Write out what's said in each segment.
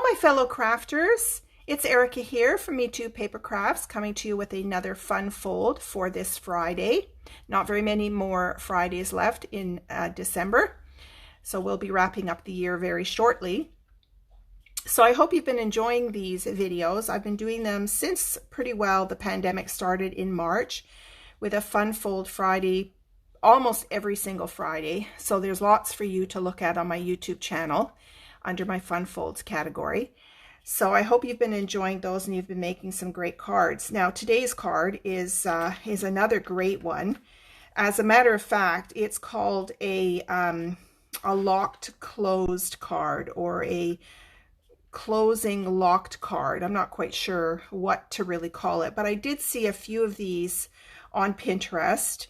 my fellow crafters, it's Erica here from Me Too Paper Crafts, coming to you with another fun fold for this Friday. Not very many more Fridays left in December, so we'll be wrapping up the year very shortly. So I hope you've been enjoying these videos. I've been doing them since pretty well the pandemic started in March, with a fun fold Friday almost every single Friday. So there's lots for you to look at on my YouTube channel under my fun folds category. So I hope you've been enjoying those and you've been making some great cards. Now today's card is another great one. As a matter of fact, it's called a locked closed card, or a closing locked card. I'm not quite sure what to really call it, but I did see a few of these on Pinterest.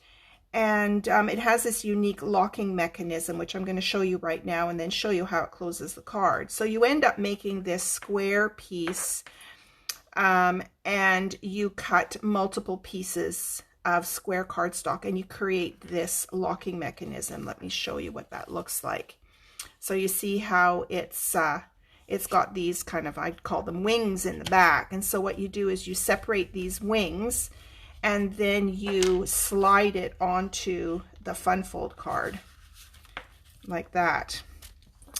And it has this unique locking mechanism, which I'm going to show you right now, and then show you how it closes the card. So you end up making this square piece, and you cut multiple pieces of square cardstock, and you create this locking mechanism. Let me show you what that looks like. So you see how it's got these kind of, I'd call them wings in the back. And so what you do is you separate these wings, and then you slide it onto the fun fold card like that.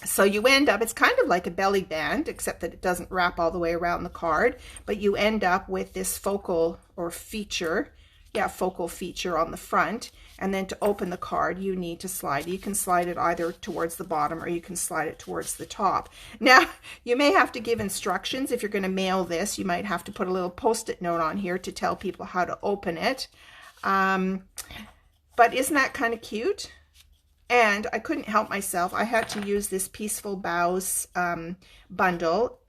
So you end up, it's kind of like a belly band, except that it doesn't wrap all the way around the card, but you end up with this focal feature on the front. And then to open the card, you need to slide. You can slide it either towards the bottom, or you can slide it towards the top. Now, you may have to give instructions. If you're going to mail this, you might have to put a little post-it note on here to tell people how to open it. But isn't that kind of cute? And I couldn't help myself. I had to use this Peaceful Boughs bundle.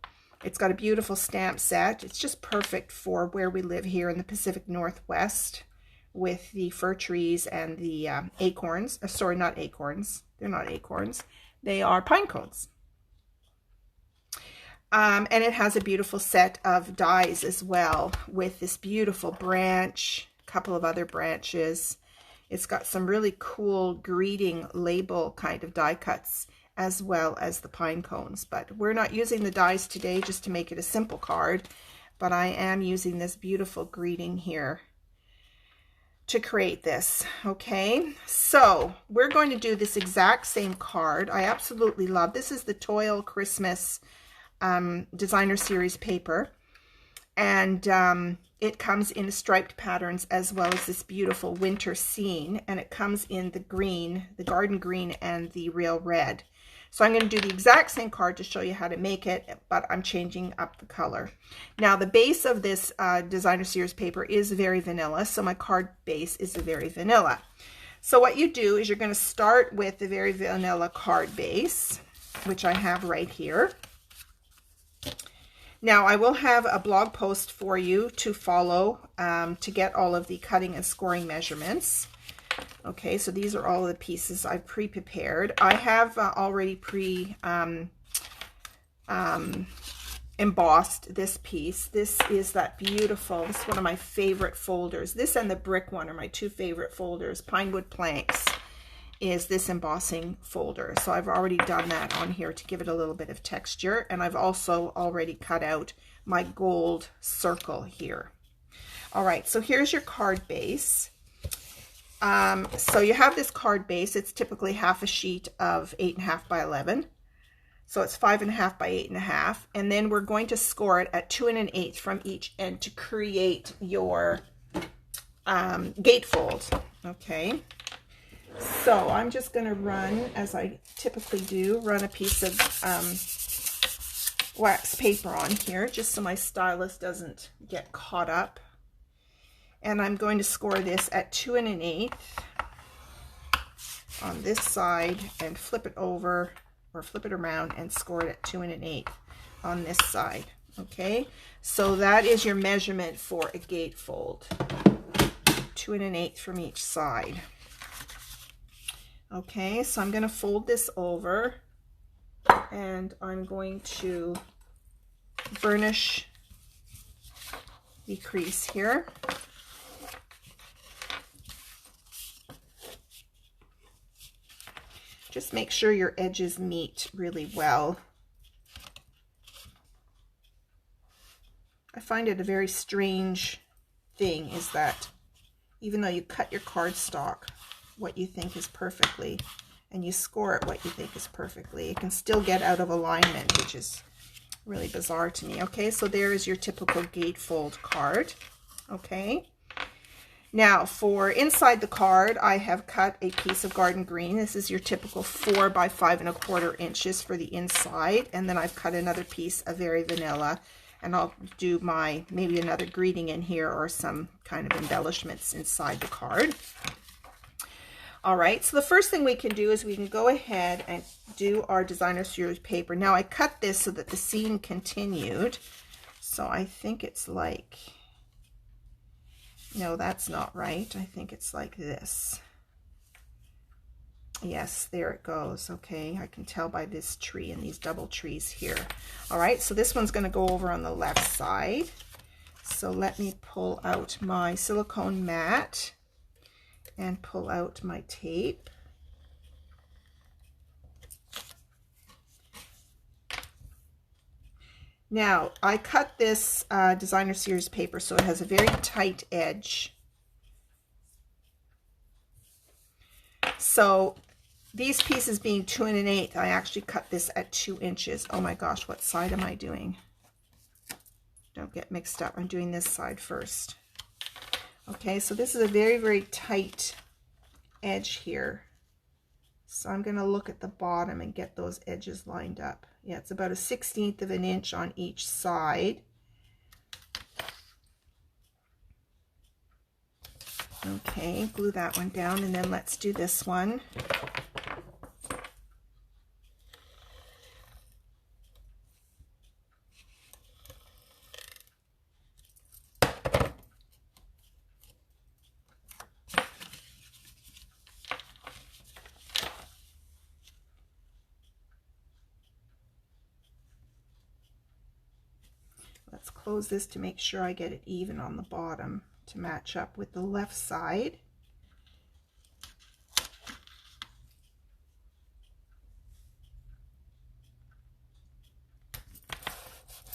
It's got a beautiful stamp set. It's just perfect for where we live here in the Pacific Northwest, with the fir trees and the acorns. Sorry, not acorns. They're not acorns. They are pine cones. And it has a beautiful set of dies as well, with this beautiful branch, a couple of other branches. It's got some really cool greeting label kind of die cuts, as well as the pine cones. But we're not using the dies today, just to make it a simple card. But I am using this beautiful greeting here to create this. Okay, so we're going to do this exact same card. I absolutely love this. Is the Toil Christmas designer series paper, and it comes in striped patterns, as well as this beautiful winter scene, and it comes in the green, the garden green, and the real red. So I'm going to do the exact same card to show you how to make it, but I'm changing up the color. Now, the base of this designer series paper is very vanilla, so my card base is very vanilla. So what you do is you're going to start with the very vanilla card base, which I have right here. Now, I will have a blog post for you to follow to get all of the cutting and scoring measurements. Okay, so these are all the pieces I've pre-prepared. I have already embossed this piece. This is that beautiful, this is one of my favorite folders. This and the brick one are my two favorite folders. Pinewood Planks is this embossing folder. So I've already done that on here to give it a little bit of texture. And I've also already cut out my gold circle here. All right, so here's your card base. So you have this card base. It's typically half a sheet of 8.5 by 11. So it's 5.5 by 8.5. And then we're going to score it at 2 1/8 from each end to create your gatefold. Okay. So I'm just going to run, as I typically do, run a piece of wax paper on here, just so my stylus doesn't get caught up. And I'm going to score this at 2 1/8 on this side, and flip it over, or flip it around, and score it at 2 1/8 on this side. Okay, so that is your measurement for a gatefold. 2 1/8 from each side. Okay, so I'm going to fold this over, and I'm going to burnish the crease here. Just make sure your edges meet really well. I find it a very strange thing is that even though you cut your cardstock what you think is perfectly, and you score it what you think is perfectly, it can still get out of alignment, which is really bizarre to me. Okay, so there is your typical gatefold card. Okay, now for inside the card, I have cut a piece of garden green. This is your typical 4 by 5 1/4 inches for the inside, and then I've cut another piece of Very Vanilla, and I'll do my maybe another greeting in here or some kind of embellishments inside the card. All right, so the first thing we can do is we can go ahead and do our designer series paper. Now I cut this so that the seam continued. So I think it's like, no, that's not right. I think it's like this. Yes, there it goes. Okay, I can tell by this tree and these double trees here. All right, so this one's going to go over on the left side. So let me pull out my silicone mat and pull out my tape. Now, I cut this designer series paper so it has a very tight edge. So these pieces being 2 1/8, I actually cut this at 2 inches. Oh my gosh, what side am I doing? Don't get mixed up. I'm doing this side first. Okay, so this is a very, very tight edge here. So I'm going to look at the bottom and get those edges lined up. Yeah, it's about a 1/16 of an inch on each side. Okay, glue that one down, and then let's do this one. Let's close this to make sure I get it even on the bottom to match up with the left side.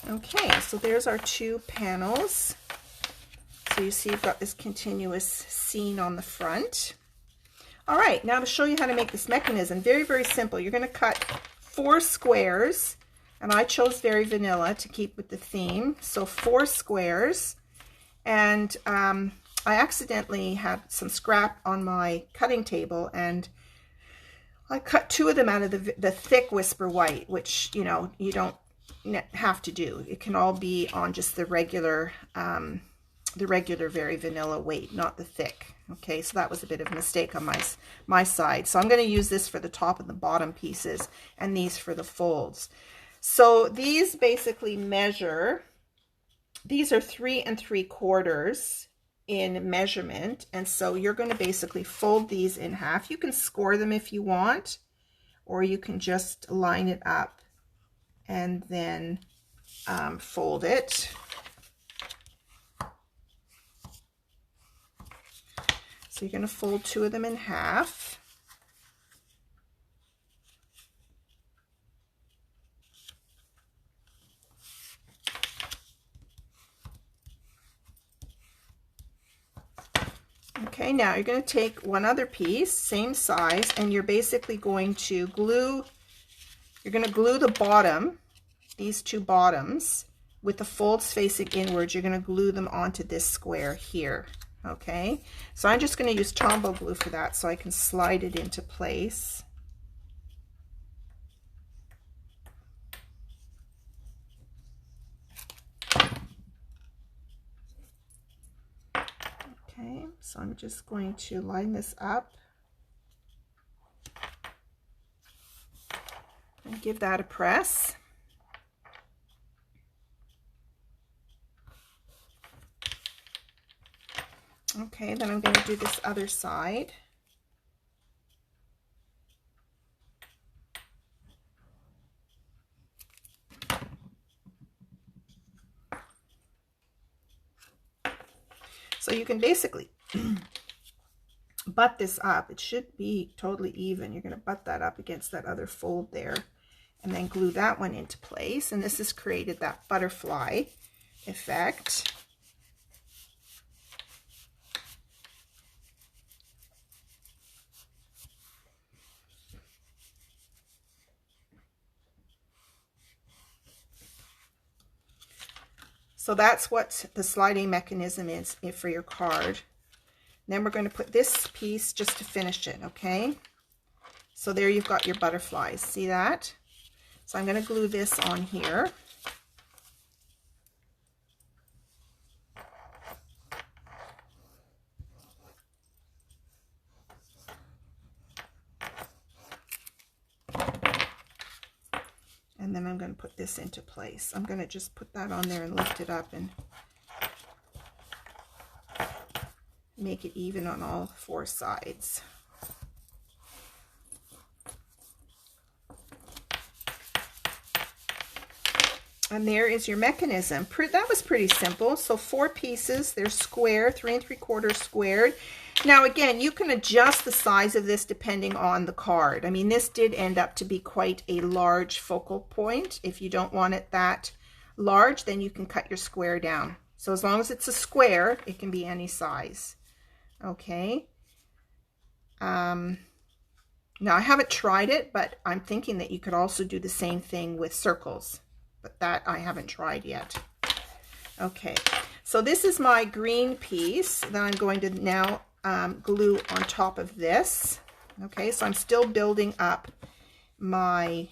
Okay, so there's our 2 panels. So you see you've got this continuous scene on the front. All right, now to show you how to make this mechanism, very, very simple. You're going to cut 4 squares, and I chose Very Vanilla to keep with the theme. So 4 squares, and I accidentally had some scrap on my cutting table, and I cut 2 of them out of the thick Whisper White, which, you know, you don't have to do. It can all be on just the regular Very Vanilla weight, not the thick. Okay, so that was a bit of a mistake on my side. So I'm going to use this for the top and the bottom pieces, and these for the folds. So these basically measure, these are 3 3/4 in measurement, and so you're going to basically fold these in half. You can score them if you want, or you can just line it up and then fold it. So you're going to fold 2 of them in half. Okay, now you're going to take one other piece, same size, and you're basically going to glue, you're going to glue the bottom, these 2 bottoms, with the folds facing inwards. You're going to glue them onto this square here. Okay, so I'm just going to use Tombow glue for that so I can slide it into place. Okay, so I'm just going to line this up and give that a press. Okay, then I'm going to do this other side. So you can basically butt this up. It should be totally even. You're going to butt that up against that other fold there, and then glue that one into place. And this has created that butterfly effect. So that's what the sliding mechanism is for your card. Then we're going to put this piece just to finish it, okay? So there you've got your butterflies. See that? So I'm going to glue this on here. And then I'm going to put this into place. I'm going to just put that on there and lift it up and make it even on all 4 sides. And there is your mechanism. That was pretty simple. So 4 pieces, they're square, 3 3/4 squared. Now again, you can adjust the size of this depending on the card. I mean, this did end up to be quite a large focal point. If you don't want it that large, then you can cut your square down. So as long as it's a square, it can be any size. Okay. Now I haven't tried it, but I'm thinking that you could also do the same thing with circles. But that I haven't tried yet. Okay, so this is my green piece that I'm going to now glue on top of this. Okay, so I'm still building up my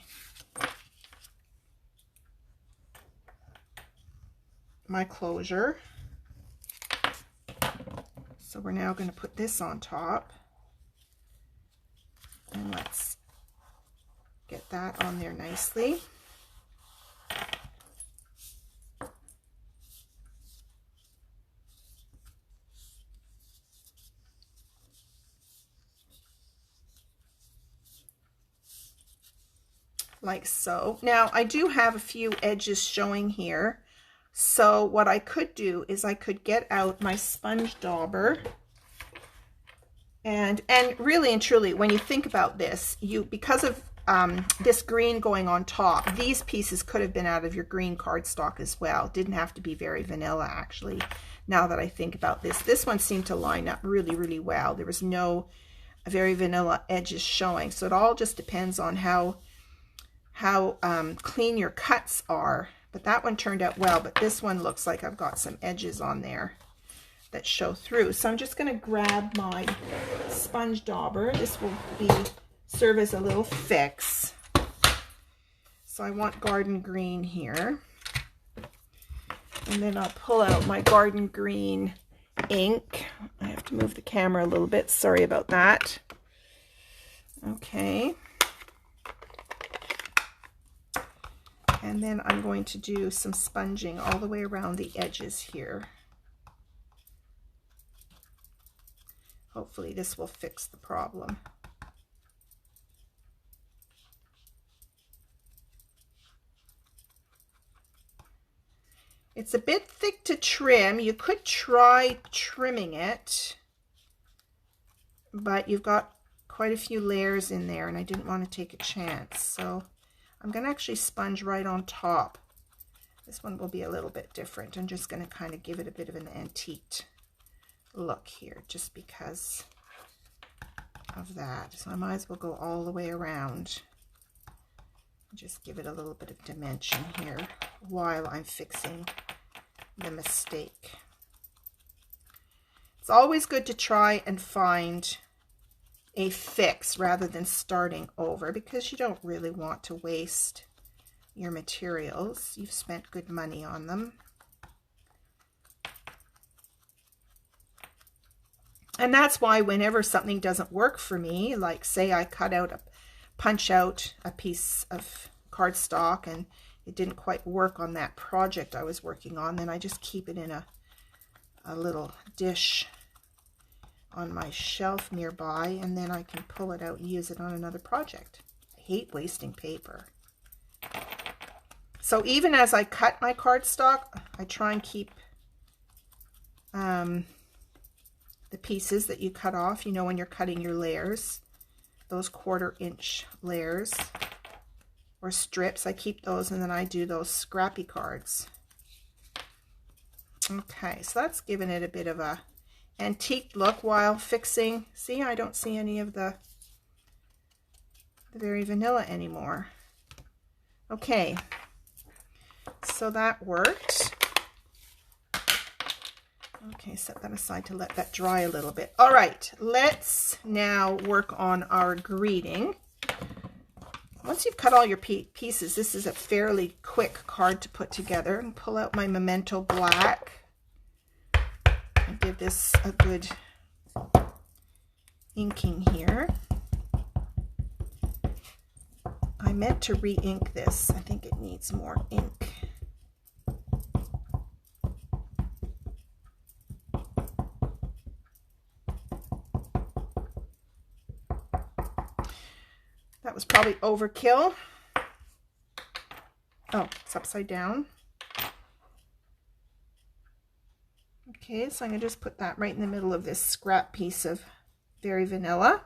closure. So we're now going to put this on top. And let's get that on there nicely. Like so. Now I do have a few edges showing here, so what I could do is I could get out my sponge dauber, and really and truly, when you think about this, because of this green going on top, these pieces could have been out of your green cardstock as well. Didn't have to be very vanilla, actually. Now that I think about this one seemed to line up really, really well. There was no very vanilla edges showing, so it all just depends on how clean your cuts are. But that one turned out well, but this one looks like I've got some edges on there that show through. So I'm just going to grab my sponge dauber. This will serve as a little fix. So I want garden green here. And then I'll pull out my garden green ink. I have to move the camera a little bit. Sorry about that. Okay. And then I'm going to do some sponging all the way around the edges here. Hopefully this will fix the problem. It's a bit thick to trim. You could try trimming it, but you've got quite a few layers in there and I didn't want to take a chance. So I'm going to actually sponge right on top. This one will be a little bit different. I'm just going to kind of give it a bit of an antique look here just because of that. So I might as well go all the way around. Just give it a little bit of dimension here while I'm fixing the mistake. It's always good to try and find a fix rather than starting over, because you don't really want to waste your materials. You've spent good money on them. And that's why whenever something doesn't work for me, like say I punch out a piece of cardstock and it didn't quite work on that project I was working on, then I just keep it in a little dish on my shelf nearby, and then I can pull it out and use it on another project. I hate wasting paper. So even as I cut my cardstock, I try and keep the pieces that you cut off, you know, when you're cutting your layers, those 1/4 inch layers or strips, I keep those, and then I do those scrappy cards. Okay, so that's giving it a bit of a antique look while fixing. See, I don't see any of the Very Vanilla anymore. Okay, so that worked. Okay, set that aside to let that dry a little bit. All right, let's now work on our greeting. Once you've cut all your pieces, this is a fairly quick card to put together. And pull out my Memento Black and give this a good inking here. I meant to re-ink this. I think it needs more ink. That was probably overkill. Oh, it's upside down. Okay, so I'm going to just put that right in the middle of this scrap piece of Very Vanilla.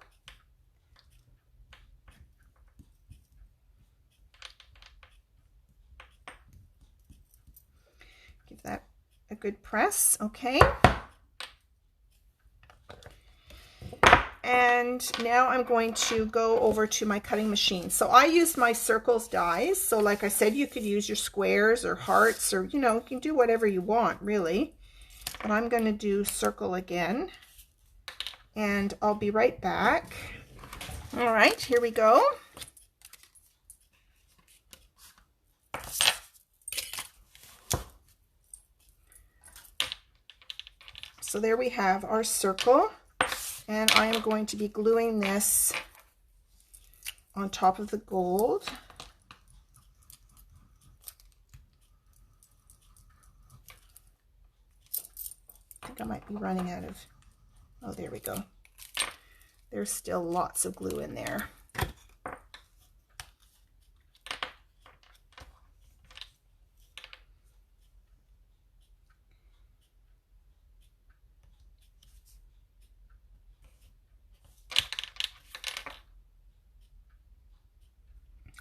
Give that a good press, okay. And now I'm going to go over to my cutting machine. So I used my circles dies. So like I said, you could use your squares or hearts, or, you know, you can do whatever you want, really. But I'm going to do circle again. And I'll be right back. All right, here we go. So there we have our circle. And I am going to be gluing this on top of the gold. I think I might be running out of, oh, there we go. There's still lots of glue in there.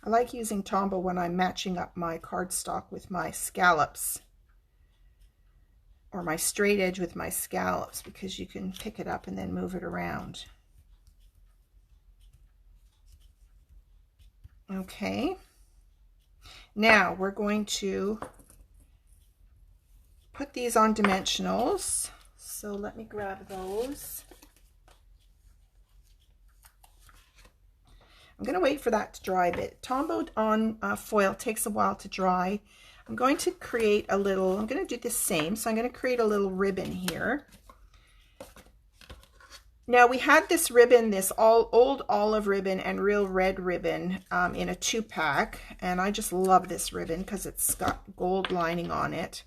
I like using Tombow when I'm matching up my cardstock with my scallops, or my straight edge with my scallops, because you can pick it up and then move it around. Okay, now we're going to put these on dimensionals. So let me grab those. I'm going to wait for that to dry a bit. Tombow on foil takes a while to dry. I'm going to create a little, I'm going to do the same. So I'm going to create a little ribbon here. Now we had this ribbon, this old olive ribbon and real red ribbon in a 2-pack. And I just love this ribbon because it's got gold lining on it.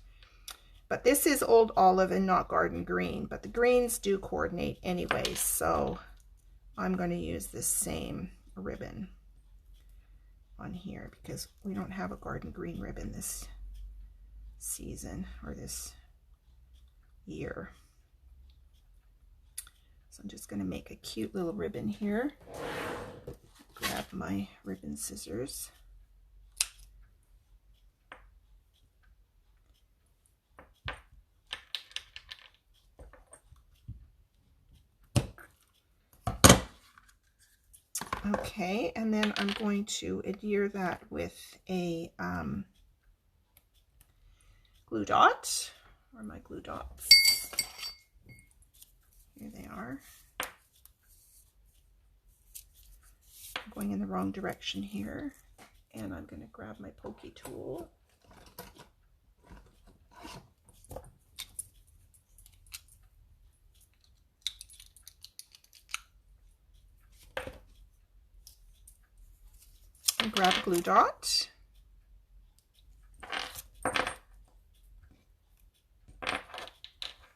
But this is old olive and not garden green. But the greens do coordinate anyway. So I'm going to use this same ribbon on here because we don't have a garden green ribbon this season or this year. So I'm just going to make a cute little ribbon here. Grab my ribbon scissors. Okay, and then I'm going to adhere that with a glue dot. Where are my glue dots? Here they are. I'm going in the wrong direction here, and I'm going to grab my pokey tool. And grab a glue dot.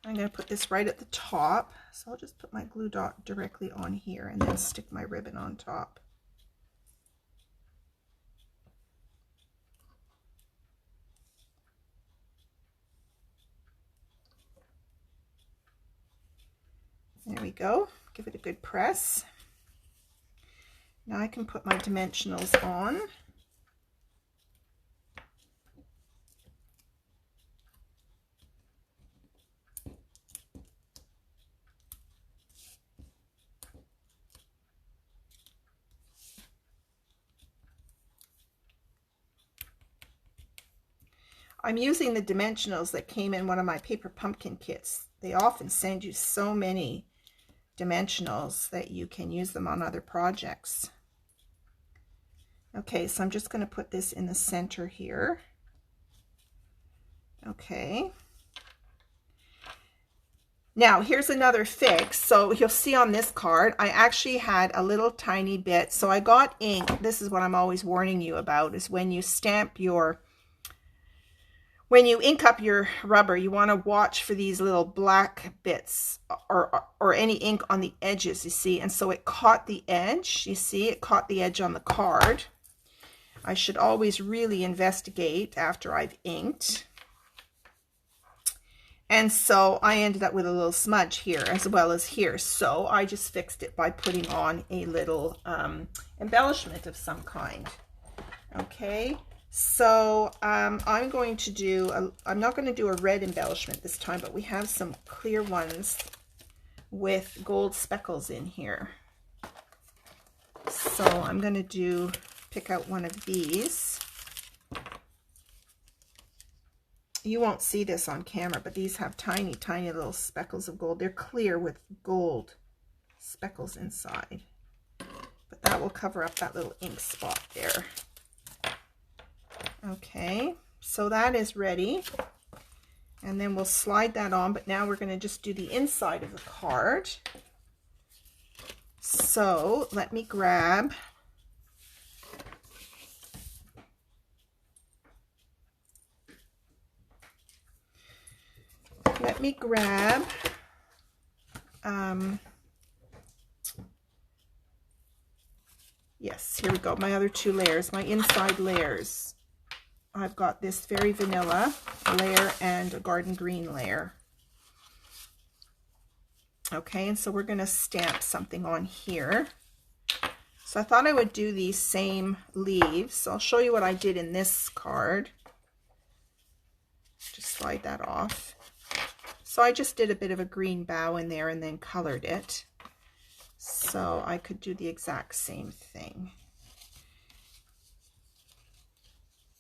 I'm going to put this right at the top, so I'll just put my glue dot directly on here and then stick my ribbon on top. There we go. Give it a good press. Now I can put my dimensionals on. I'm using the dimensionals that came in one of my paper pumpkin kits. They often send you so many dimensionals that you can use them on other projects. Okay, so I'm just going to put this in the center here. Okay. Now, here's another fix. So you'll see on this card, I actually had a little tiny bit. So I got ink. This is what I'm always warning you about, is when you when you ink up your rubber, you want to watch for these little black bits or any ink on the edges, you see. And so it caught the edge, you see, it caught the edge on the card. I should always really investigate after I've inked. And so I ended up with a little smudge here as well as here. So I just fixed it by putting on a little embellishment of some kind. Okay, so I'm going to do, I'm not going to do a red embellishment this time, but we have some clear ones with gold speckles in here. So I'm going to pick out one of these. You won't see this on camera, but these have tiny, tiny little speckles of gold. They're clear with gold speckles inside. But that will cover up that little ink spot there. Okay, so that is ready. And then we'll slide that on, but now we're going to just do the inside of the card. So let me grab yes, here we go, my other two layers, my inside layers. I've got this Fairy Vanilla layer and a Garden Green layer. Okay, and so we're going to stamp something on here. So I thought I would do these same leaves. I'll show you what I did in this card. Just slide that off. So I just did a bit of a green bow in there and then colored it. So I could do the exact same thing.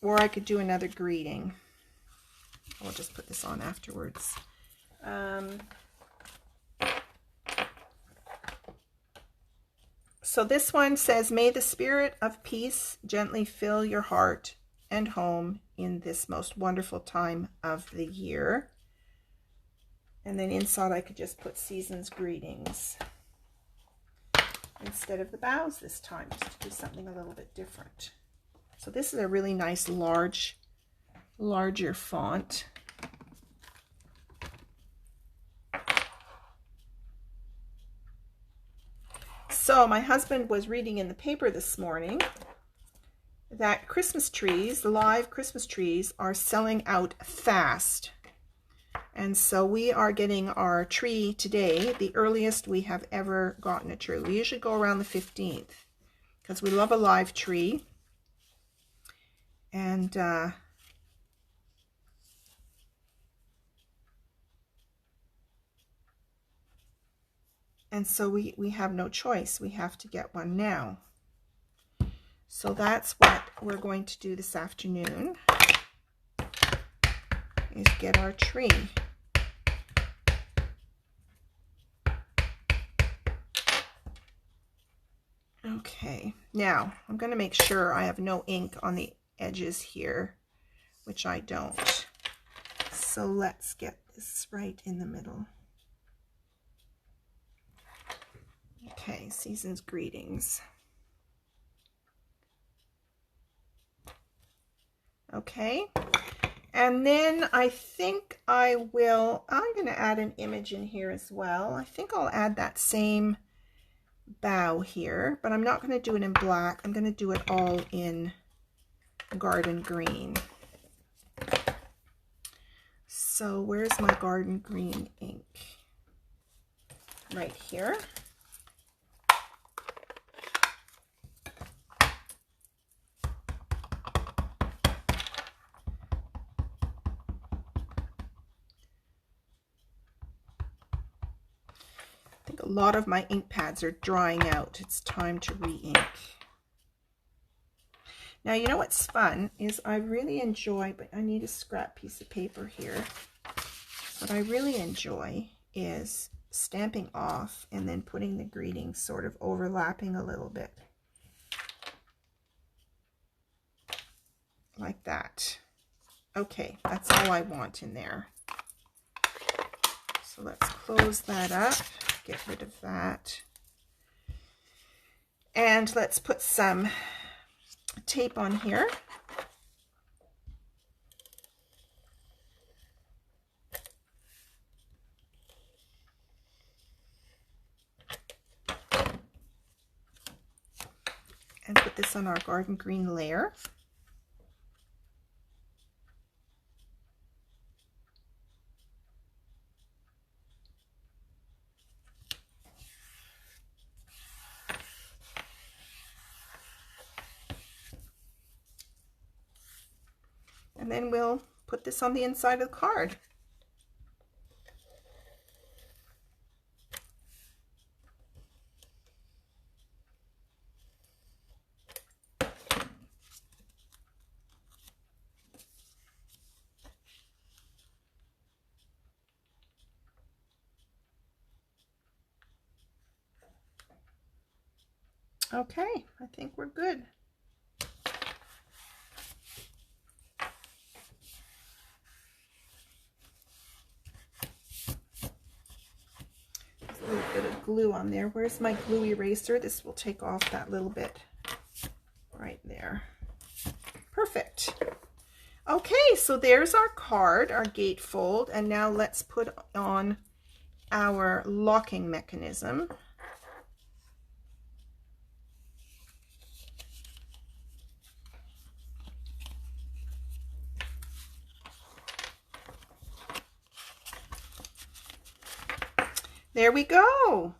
Or I could do another greeting. I'll just put this on afterwards. So this one says, may the spirit of peace gently fill your heart and home in this most wonderful time of the year. And then inside I could just put season's greetings instead of the bows this time, just to do something a little bit different. So this is a really nice larger font. So my husband was reading in the paper this morning that Christmas trees, live Christmas trees, are selling out fast. And so we are getting our tree today, the earliest we have ever gotten a tree. We usually go around the 15th because we love a live tree. And so we have no choice. We have to get one now. So that's what we're going to do this afternoon, is get our tree. Okay, now I'm going to make sure I have no ink on the edges here, which I don't. So let's get this right in the middle. Okay, season's greetings. Okay, and then I think I'm going to add an image in here as well. I think I'll add that same bow here, but I'm not going to do it in black. I'm going to do it all in Garden Green. So where's my Garden Green ink? Right here. I think a lot of my ink pads are drying out. It's time to re-ink. Now, you know what's fun is I really enjoy, but I need a scrap piece of paper here. What I really enjoy is stamping off and then putting the greetings sort of overlapping a little bit. Like that. Okay, that's all I want in there. So let's close that up, get rid of that. And let's put some tape on here. And put this on our garden green layer. And then we'll put this on the inside of the card. Okay, I think we're good. A little bit of glue on there. Where's my glue eraser? This will take off that little bit right there. Perfect. Okay, so there's our card, our gatefold, and now let's put on our locking mechanism. There we go.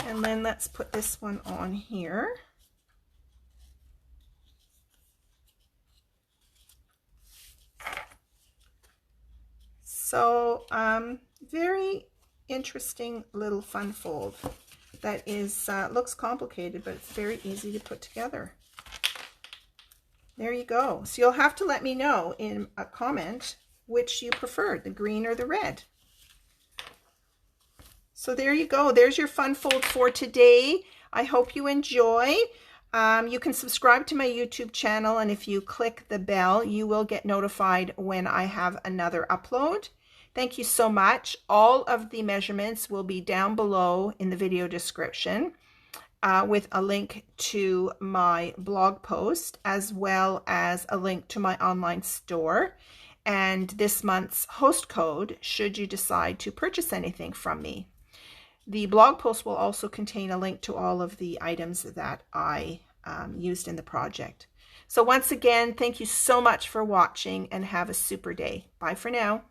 And then let's put this one on here. So very interesting little fun fold that is looks complicated, but it's very easy to put together. There you go. So you'll have to let me know in a comment which you preferred, the green or the red. So there you go. There's your fun fold for today. I hope you enjoy. You can subscribe to my YouTube channel, and if you click the bell, you will get notified when I have another upload. Thank you so much. All of the measurements will be down below in the video description with a link to my blog post, as well as a link to my online store and this month's host code should you decide to purchase anything from me. The blog post will also contain a link to all of the items that I used in the project. So once again, thank you so much for watching and have a super day. Bye for now.